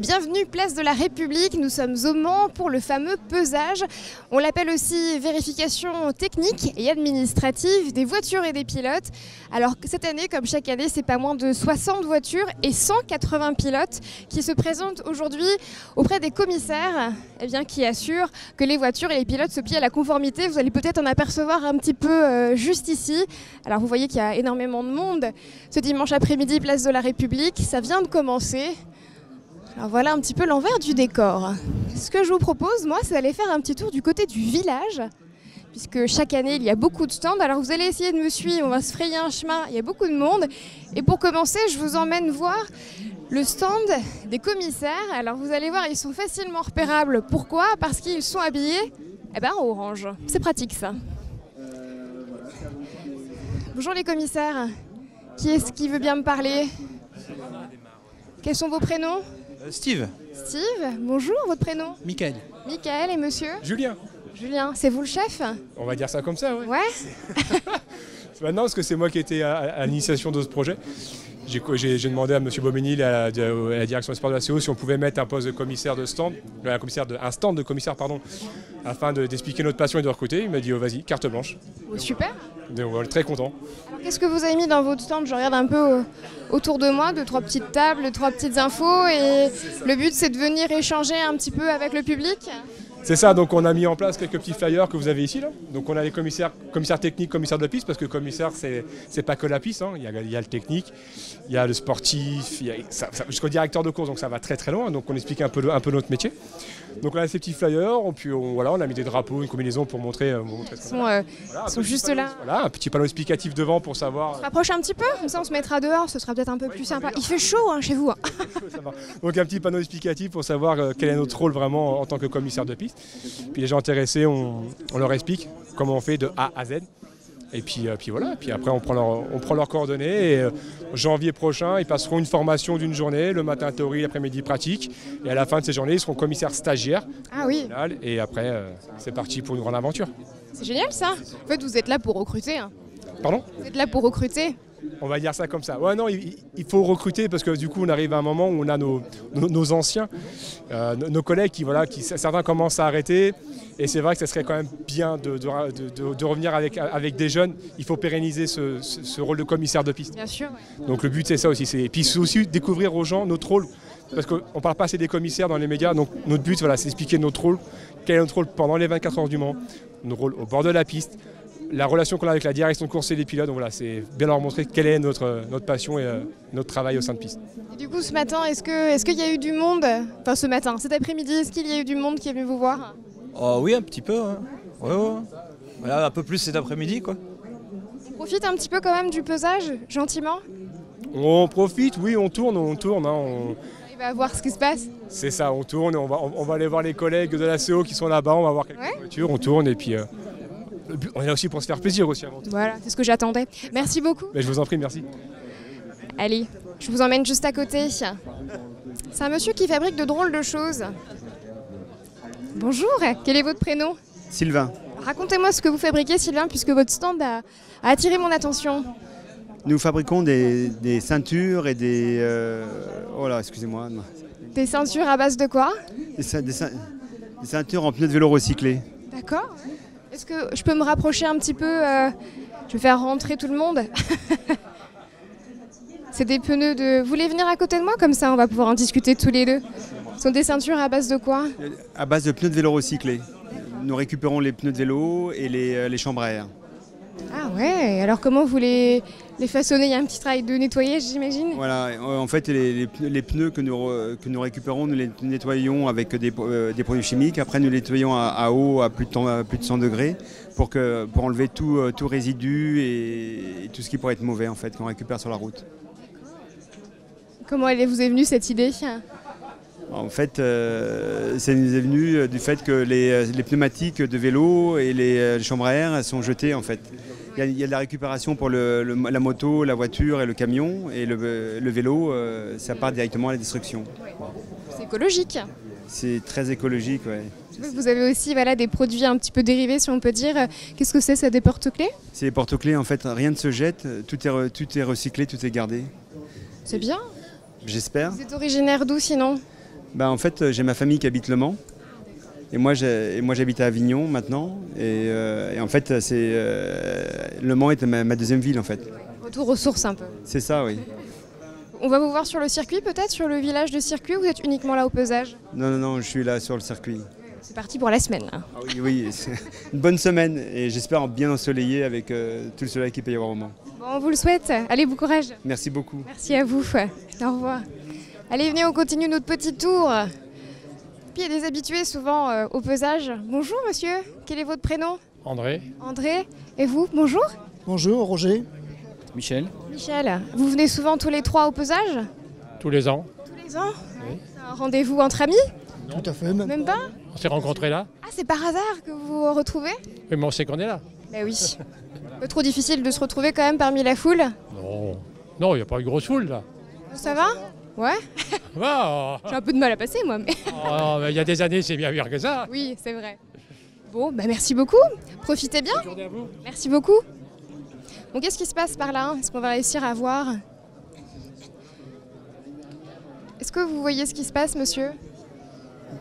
Bienvenue place de la République, nous sommes au Mans pour le fameux pesage. On l'appelle aussi vérification technique et administrative des voitures et des pilotes. Alors cette année, comme chaque année, c'est pas moins de 60 voitures et 180 pilotes qui se présentent aujourd'hui auprès des commissaires qui assurent que les voitures et les pilotes se plient à la conformité. Vous allez peut-être en apercevoir un petit peu juste ici. Alors vous voyez qu'il y a énormément de monde ce dimanche après-midi, place de la République. Ça vient de commencer. Alors voilà un petit peu l'envers du décor. Ce que je vous propose, moi, c'est d'aller faire un petit tour du côté du village, puisque chaque année, il y a beaucoup de stands. Alors vous allez essayer de me suivre, on va se frayer un chemin, il y a beaucoup de monde. Et pour commencer, je vous emmène voir le stand des commissaires. Alors vous allez voir, ils sont facilement repérables. Pourquoi? Parce qu'ils sont habillés en orange. C'est pratique ça. Bonjour les commissaires. Qui est-ce qui veut bien me parler? Quels sont vos prénoms? Steve. Steve, bonjour, votre prénom? Michael. Michael, et monsieur? Julien. Julien, c'est vous le chef? On va dire ça comme ça, ouais. Ouais. Maintenant, parce que c'est moi qui étais à l'initiation de ce projet. J'ai demandé à M. Boménil, à la direction des sports de la CO, si on pouvait mettre un poste de commissaire de stand, un stand de commissaire, pardon, afin d'expliquer notre passion et de recruter. Il m'a dit, oh, vas-y, carte blanche. Oh, super. Donc, on est très content. Qu'est-ce que vous avez mis dans votre stand? Je regarde un peu autour de moi, 2-3 petites tables, 3 petites infos. Et le but, c'est de venir échanger un petit peu avec le public. C'est ça, donc on a mis en place quelques petits flyers que vous avez ici là. Donc on a les commissaires techniques, commissaires de piste, parce que commissaire c'est pas que la piste, hein. Il y a le technique, il y a le sportif, jusqu'au directeur de course, donc ça va très très loin, donc on explique un peu notre métier. Donc on a ces petits flyers, puis on a mis des drapeaux, une combinaison pour montrer ce qu'on a. Ils sont juste là. Voilà, un petit panneau explicatif devant pour savoir. On se rapproche un petit peu, comme ça on se mettra dehors, ce sera peut-être un peu plus sympa. Il fait chaud chez vous. Ça va. Donc un petit panneau explicatif pour savoir quel est notre rôle vraiment en tant que commissaire de piste. Puis les gens intéressés, on leur explique comment on fait de A à Z. Et puis voilà, puis après on prend leurs coordonnées et janvier prochain, ils passeront une formation d'une journée, le matin théorie, l'après-midi pratique. Et à la fin de ces journées, ils seront commissaires stagiaires. Ah oui. Et après, c'est parti pour une grande aventure. C'est génial ça. En fait, vous êtes là pour recruter. Hein. Pardon? Vous êtes là pour recruter. On va dire ça comme ça. Ouais, non, il faut recruter parce que du coup, on arrive à un moment où on a nos anciens, nos collègues qui certains commencent à arrêter. Et c'est vrai que ce serait quand même bien de revenir avec des jeunes. Il faut pérenniser ce rôle de commissaire de piste. Bien sûr. Ouais. Donc le but, c'est ça aussi. Et puis c'est aussi découvrir aux gens notre rôle. Parce qu'on ne parle pas assez des commissaires dans les médias. Donc notre but, c'est d'expliquer notre rôle. Quel est notre rôle pendant les 24 heures du Mans, notre rôle au bord de la piste. La relation qu'on a avec la direction de course et les pilotes, donc voilà, c'est bien leur montrer quelle est notre passion et notre travail au sein de piste. Et du coup, ce matin, est-ce qu'il y a eu du monde? Enfin, ce matin, cet après-midi, est-ce qu'il y a eu du monde qui est venu vous voir? Oh oui, un petit peu. Hein. Ouais. Voilà, un peu plus cet après-midi, quoi. On profite un petit peu quand même du pesage, gentiment? On profite, oui, on tourne. Hein, On va voir ce qui se passe. C'est ça, on tourne, on va aller voir les collègues de la CO qui sont là-bas, on va voir quelques voitures, on tourne et puis... on est là aussi pour se faire plaisir aussi avant tout. Voilà, c'est ce que j'attendais. Merci beaucoup. Mais je vous en prie, merci. Allez, je vous emmène juste à côté. C'est un monsieur qui fabrique de drôles de choses. Bonjour, quel est votre prénom? Sylvain. Racontez-moi ce que vous fabriquez, Sylvain, puisque votre stand a attiré mon attention. Nous fabriquons des ceintures et des... excusez-moi. Des ceintures à base de quoi? Des ceintures en pneus de vélo recyclés. D'accord. Est-ce que je peux me rapprocher un petit peu Je vais faire rentrer tout le monde. C'est des pneus de... Vous voulez venir à côté de moi? Comme ça, on va pouvoir en discuter tous les deux. Ce sont des ceintures à base de quoi? À base de pneus de vélo recyclés. Nous récupérons les pneus de vélo et les chambres à air. Ah ouais, alors comment vous les façonnez? Il y a un petit travail de nettoyage, j'imagine? Voilà, en fait les pneus que nous récupérons, nous les nettoyons avec des produits chimiques. Après nous les nettoyons à eau à plus de 100 degrés pour enlever tout résidu et tout ce qui pourrait être mauvais en fait qu'on récupère sur la route. Comment vous est venue cette idée? En fait, ça nous est venu du fait que les pneumatiques de vélo et les chambres à air sont jetées en fait. Il y a de la récupération pour la moto, la voiture et le camion, et le vélo, ça part directement à la destruction. C'est écologique. C'est très écologique, ouais. Vous avez aussi des produits un petit peu dérivés, si on peut dire. Qu'est-ce que c'est des porte-clés? C'est des porte-clés, en fait, rien ne se jette, tout est recyclé, tout est gardé. C'est bien. J'espère. Vous êtes originaire d'où sinon? En fait, j'ai ma famille qui habite Le Mans. Et moi j'habite à Avignon maintenant. Et en fait, Le Mans est ma deuxième ville en fait. Retour aux sources un peu. C'est ça, oui. On va vous voir sur le circuit peut-être, sur le village de circuit, ou vous êtes uniquement là au pesage? Non, je suis là sur le circuit. C'est parti pour la semaine là. Ah oui, c'est une bonne semaine et j'espère bien ensoleillé avec tout le soleil qu'il peut y avoir au Mans. Bon, on vous le souhaite. Allez, bon courage. Merci beaucoup. Merci à vous. Au revoir. Allez, venez, on continue notre petit tour. Puis il y a des habitués souvent au pesage. Bonjour monsieur, quel est votre prénom? André. André. Et vous, bonjour? Bonjour, Roger. Michel. Michel. Vous venez souvent tous les trois au pesage? Tous les ans. Tous les ans? Oui. C'est un rendez-vous entre amis? Tout à fait. Même pas? On s'est rencontrés là. Ah, c'est par hasard que vous vous retrouvez? Oui, mais on sait qu'on est là. Ben oui. Pas trop difficile de se retrouver quand même parmi la foule? Non, il n'y a pas eu grosse foule là. Ça va? Ouais. J'ai un peu de mal à passer moi, mais... Il y a des années, c'est bien pire que ça. Oui, c'est vrai. Bon, bah merci beaucoup. Profitez bien. Bonne journée à vous. Merci beaucoup. Bon, qu'est-ce qui se passe par là? Est-ce qu'on va réussir à voir? Est-ce que vous voyez ce qui se passe, monsieur?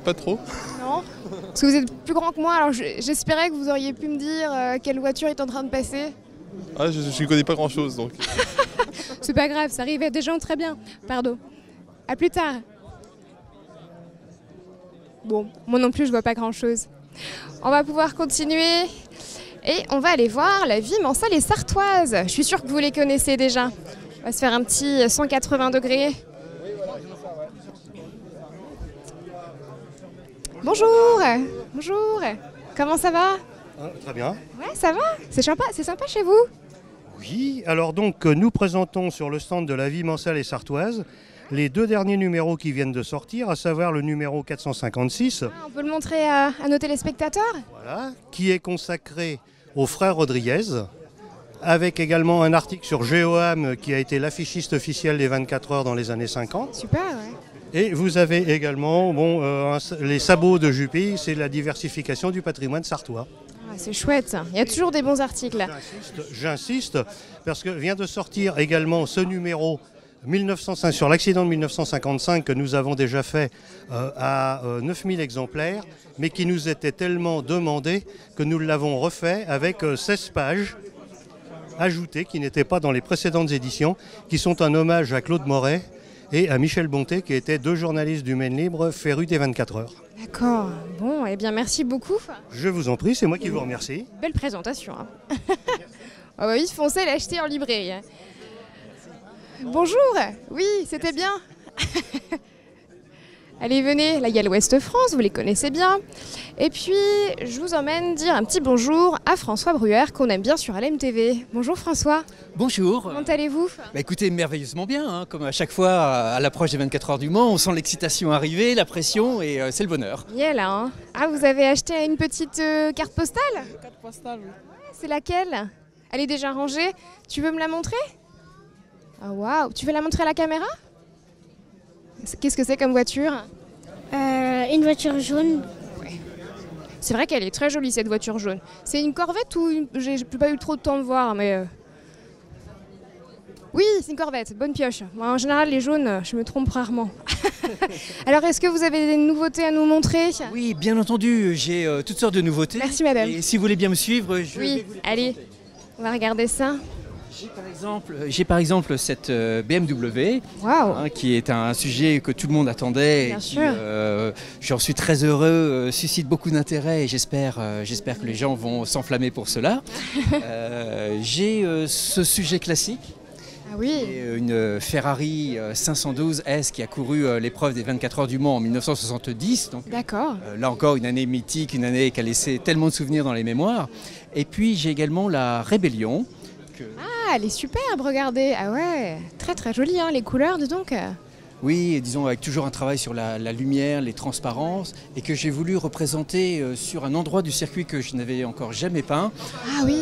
Pas trop. Non? Parce que vous êtes plus grand que moi, alors j'espérais que vous auriez pu me dire quelle voiture est en train de passer. Ah, je ne connais pas grand-chose donc. C'est pas grave, ça arrive à des gens très bien. Pardon. À plus tard. Bon, moi non plus, je vois pas grand-chose. On va pouvoir continuer et on va aller voir la vie mansale et sartoise. Je suis sûre que vous les connaissez déjà. On va se faire un petit 180 degrés. Bonjour. Bonjour. Comment ça va? Très bien. Ouais, ça va? C'est sympa chez vous? Oui, alors donc nous présentons sur le stand de la vie mansale et sartoise les 2 derniers numéros qui viennent de sortir, à savoir le numéro 456. Ah, on peut le montrer à nos téléspectateurs? Voilà, qui est consacré aux frères Rodriguez, avec également un article sur Géoam qui a été l'affichiste officiel des 24 heures dans les années 50. Super, ouais. Et vous avez également les sabots de Juppé, c'est la diversification du patrimoine sartois. Ah, c'est chouette, il y a toujours des bons articles. J'insiste, parce que vient de sortir également ce numéro 1905 sur l'accident de 1955 que nous avons déjà fait à 9000 exemplaires, mais qui nous était tellement demandé que nous l'avons refait avec 16 pages ajoutées qui n'étaient pas dans les précédentes éditions, qui sont un hommage à Claude Moret et à Michel Bonté, qui étaient 2 journalistes du Maine Libre férus des 24 heures. D'accord, bon, eh bien merci beaucoup. Je vous en prie, c'est moi qui vous remercie. Belle présentation. Hein. Oh bah oui, foncez l'acheter en librairie. Bonjour, oui, c'était bien. Allez, venez, là il y a l'Ouest France, vous les connaissez bien. Et puis, je vous emmène dire un petit bonjour à François Bruère, qu'on aime bien sur LMTV. Bonjour François. Bonjour. Comment allez-vous? Écoutez, merveilleusement bien, hein. Comme à chaque fois à l'approche des 24 heures du Mans, on sent l'excitation arriver, la pression et c'est le bonheur. Yeah, là, hein. Ah, vous avez acheté une petite carte postale? Carte postale, oui. C'est laquelle? Elle est déjà rangée. Tu veux me la montrer? Ah waouh, tu veux la montrer à la caméra? Qu'est-ce que c'est comme voiture? Une voiture jaune. C'est vrai qu'elle est très jolie cette voiture jaune. C'est une Corvette ou j'ai pas eu trop de temps de voir, mais... Oui, c'est une Corvette, bonne pioche. Moi, en général, les jaunes, je me trompe rarement. Alors, est-ce que vous avez des nouveautés à nous montrer? Oui, bien entendu, j'ai toutes sortes de nouveautés. Merci madame. Et si vous voulez bien me suivre, Oui, allez, on va regarder ça. J'ai par exemple cette BMW, Wow. qui est un sujet que tout le monde attendait. Bien et qui, sûr. j'en suis très heureux, suscite beaucoup d'intérêt et j'espère que les gens vont s'enflammer pour cela. J'ai ce sujet classique. Ah oui. Et une Ferrari 512 S qui a couru l'épreuve des 24 heures du Mans en 1970. Donc, d'accord. Là encore, une année mythique, une année qui a laissé tellement de souvenirs dans les mémoires. Et puis j'ai également la Rébellion. Ah, elle est superbe, regardez. Ah ouais, très très jolie, hein, les couleurs, dis donc. Oui, et disons avec toujours un travail sur la lumière, les transparences, et que j'ai voulu représenter sur un endroit du circuit que je n'avais encore jamais peint. Ah oui.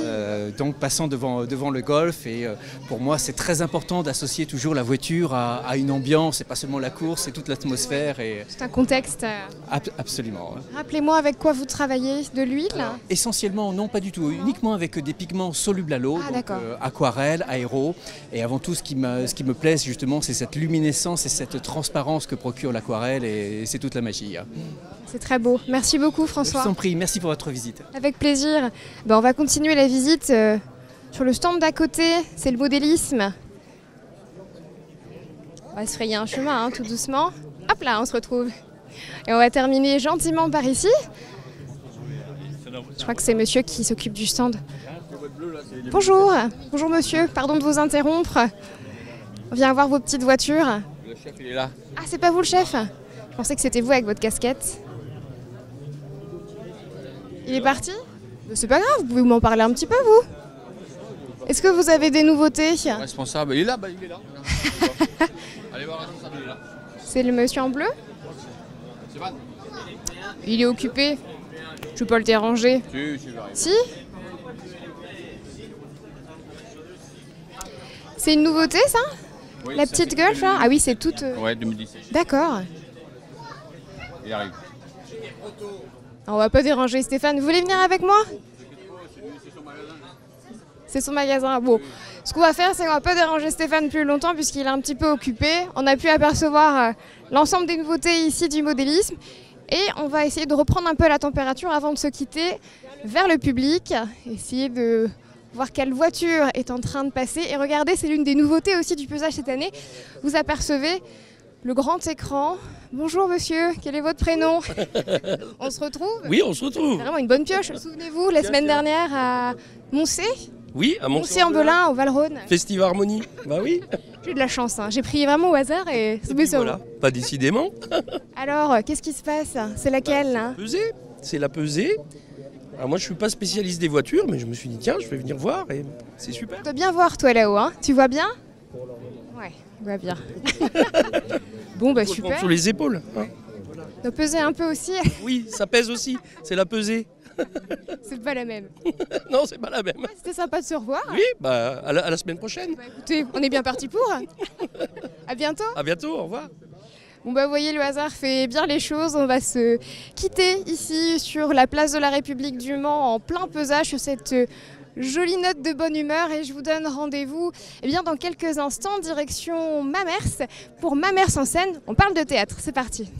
Donc passant devant le golf, et pour moi c'est très important d'associer toujours la voiture à une ambiance, et pas seulement la course, c'est toute l'atmosphère. C'est un contexte. Absolument. Rappelez-moi avec quoi vous travaillez, de l'huile? Essentiellement, non, pas du tout, uniquement avec des pigments solubles à l'eau, donc aquarelle, aéro, et avant tout ce qui me plaît justement c'est cette luminescence et cette transparence que procure l'aquarelle et c'est toute la magie. C'est très beau. Merci beaucoup Je François. vous en prie, merci pour votre visite. Avec plaisir. On va continuer la visite sur le stand d'à côté, c'est le modélisme. On va se frayer un chemin tout doucement. Hop là, on se retrouve. Et on va terminer gentiment par ici. Je crois que c'est monsieur qui s'occupe du stand. Bonjour, bonjour monsieur, pardon de vous interrompre. On vient voir vos petites voitures. Le chef il est là. Ah, c'est pas vous le chef? Je pensais que c'était vous avec votre casquette. Il est parti? C'est pas grave, vous pouvez m'en parler un petit peu vous. Est-ce que vous avez des nouveautés? Le responsable, il est là, il est là. Allez voir le responsable, il est là. C'est le monsieur en bleu? C'est Van. Il est occupé. Je vais pas le déranger. Si? C'est une nouveauté ça? Oui, la ça, petite c'est Golf là? Ah oui, c'est toute... Ouais, 2017. D'accord. Il arrive. On va pas déranger Stéphane. Vous voulez venir avec moi? C'est son magasin. Bon, ce qu'on va faire, c'est qu'on va pas déranger Stéphane plus longtemps puisqu'il est un petit peu occupé. On a pu apercevoir l'ensemble des nouveautés ici du modélisme. Et on va essayer de reprendre un peu la température avant de se quitter vers le public. Essayer de voir quelle voiture est en train de passer. Et regardez, c'est l'une des nouveautés aussi du pesage cette année. Vous apercevez le grand écran. Bonjour monsieur, quel est votre prénom? On se retrouve? Oui, on se retrouve. Vraiment une bonne pioche. Souvenez-vous, la semaine dernière à Moncé. Oui, à Moncé-en-Belin, au Val-Rhône. Festive Harmonie, bah oui. J'ai eu de la chance, j'ai pris vraiment au hasard et c'est bien ça. Voilà, pas décidément. Alors, qu'est-ce qui se passe? C'est laquelle là? Pesée, c'est la pesée. Alors moi je suis pas spécialiste des voitures, mais je me suis dit tiens, je vais venir voir et c'est super. Tu dois bien voir toi là-haut, hein? Tu vois bien? Ouais, je vois bien. Bon bah super. Sur les épaules. Hein. Doit peser un peu aussi. Oui, ça pèse aussi, c'est la pesée. C'est pas la même. Non, c'est pas la même. Ouais, c'était sympa de se revoir. Oui, bah à la semaine prochaine. Bah, écoutez, on est bien parti pour. À bientôt. À bientôt, au revoir. Bon bah vous voyez, le hasard fait bien les choses. On va se quitter ici sur la place de la République du Mans en plein pesage sur cette jolie note de bonne humeur et je vous donne rendez-vous dans quelques instants direction Mamers pour Mamers en scène. On parle de théâtre, c'est parti.